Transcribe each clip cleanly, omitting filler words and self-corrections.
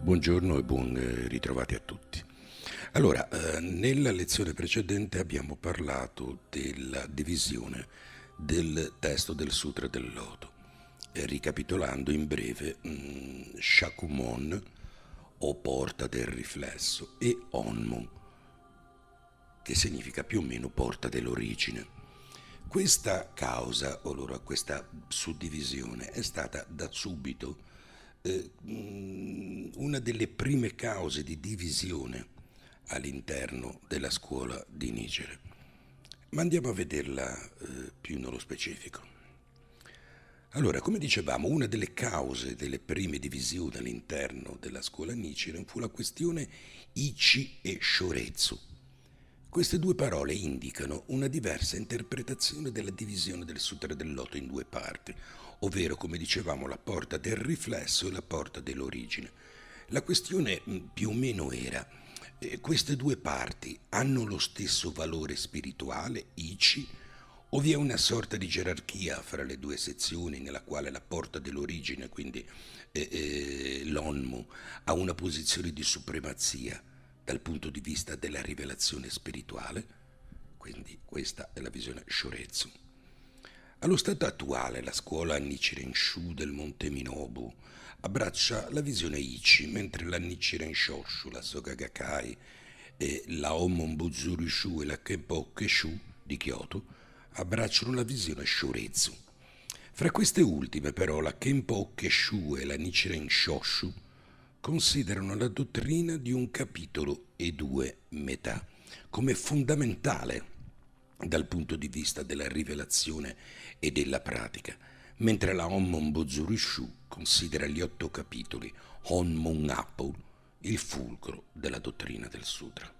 Buongiorno e buon ritrovati a tutti. Allora, nella lezione precedente abbiamo parlato della divisione del testo del Sutra del Loto. Ricapitolando in breve, Shakumon o porta del riflesso e Onmu, che significa più o meno porta dell'origine. Questa causa, o allora questa suddivisione, è stata da subito una delle prime cause di divisione all'interno della scuola di Nichiren. Ma andiamo a vederla più nello specifico. Allora, come dicevamo, una delle cause delle prime divisioni all'interno della scuola Nichiren fu la questione Ichi e Shoretsu. Queste due parole indicano una diversa interpretazione della divisione del Sutra del Loto in due parti, ovvero, come dicevamo, la porta del riflesso e la porta dell'origine. La questione più o meno era, queste due parti hanno lo stesso valore spirituale, Ichi, o vi è una sorta di gerarchia fra le due sezioni nella quale la porta dell'origine, quindi l'Onmu, ha una posizione di supremazia dal punto di vista della rivelazione spirituale? Quindi questa è la visione Shoretsu. Allo stato attuale la scuola Nichiren Shu del Monte Minobu abbraccia la visione Ichi, mentre la Nichiren Shoshu, la Soka Gakkai, e la Omon Buzuru Shu e la Kenpoke Shu di Kyoto abbracciano la visione Shoretsu. Fra queste ultime però la Kenpoke Shu e la Nichiren Shoshu considerano la dottrina di un capitolo e due metà come fondamentale dal punto di vista della rivelazione e della pratica, mentre la Honmon Bozuri Shu considera gli 8 capitoli Honmon Apple il fulcro della dottrina del sutra.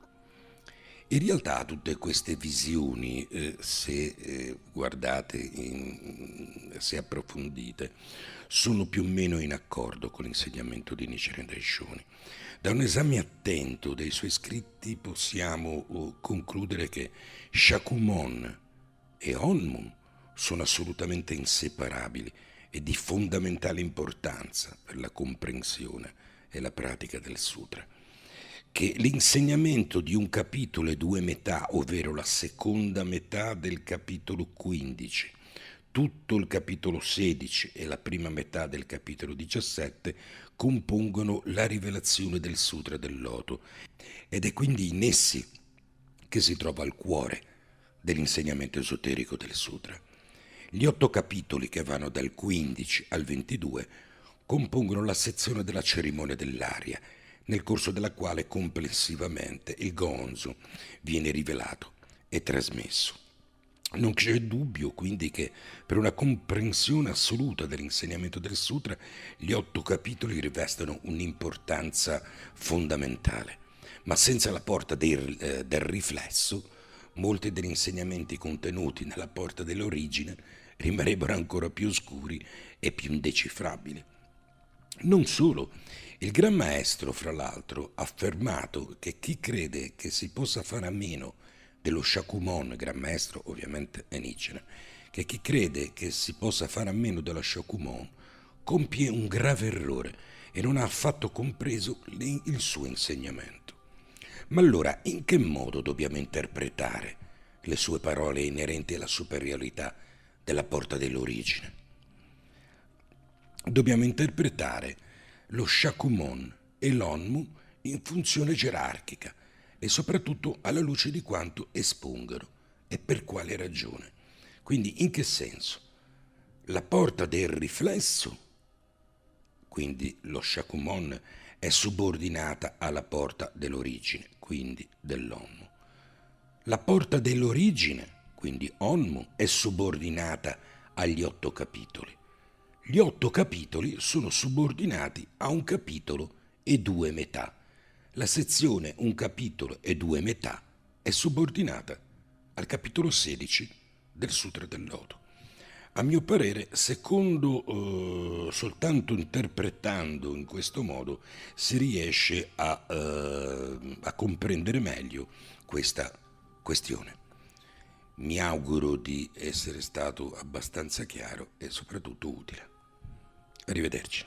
In realtà tutte queste visioni, se guardate, se approfondite, sono più o meno in accordo con l'insegnamento di Nichiren Daishonin. Da un esame attento dei suoi scritti possiamo concludere che Shakumon e Honmon sono assolutamente inseparabili e di fondamentale importanza per la comprensione e la pratica del sutra, che l'insegnamento di un capitolo e due metà, ovvero la seconda metà del capitolo 15, tutto il capitolo 16 e la prima metà del capitolo 17 compongono la rivelazione del Sutra del Loto, ed è quindi in essi che si trova il cuore dell'insegnamento esoterico del Sutra. Gli 8 capitoli, che vanno dal 15 al 22, compongono la sezione della cerimonia dell'aria, nel corso della quale complessivamente il Gonzo viene rivelato e trasmesso. Non c'è dubbio quindi che per una comprensione assoluta dell'insegnamento del Sutra gli 8 capitoli rivestono un'importanza fondamentale, ma senza la porta del riflesso molti degli insegnamenti contenuti nella porta dell'origine rimarrebbero ancora più oscuri e più indecifrabili. Non solo, il Gran Maestro, fra l'altro, ha affermato che chi crede che si possa fare a meno dello Shakumon, Gran Maestro ovviamente è Nichiren, che chi crede che si possa fare a meno dello Shakumon compie un grave errore e non ha affatto compreso il suo insegnamento. Ma allora, in che modo dobbiamo interpretare le sue parole inerenti alla superiorità della porta dell'origine? Dobbiamo interpretare lo Shakumon e l'Onmu in funzione gerarchica e soprattutto alla luce di quanto espongono e per quale ragione. Quindi in che senso? La porta del riflesso, quindi lo Shakumon, è subordinata alla porta dell'origine, quindi dell'Onmu. La porta dell'origine, quindi Onmu, è subordinata agli 8 capitoli. Gli 8 capitoli sono subordinati a un capitolo e 2 metà. La sezione un capitolo e 2 metà è subordinata al capitolo 16 del Sutra del Loto. A mio parere, soltanto interpretando in questo modo si riesce a comprendere meglio questa questione. Mi auguro di essere stato abbastanza chiaro e soprattutto utile. Arrivederci.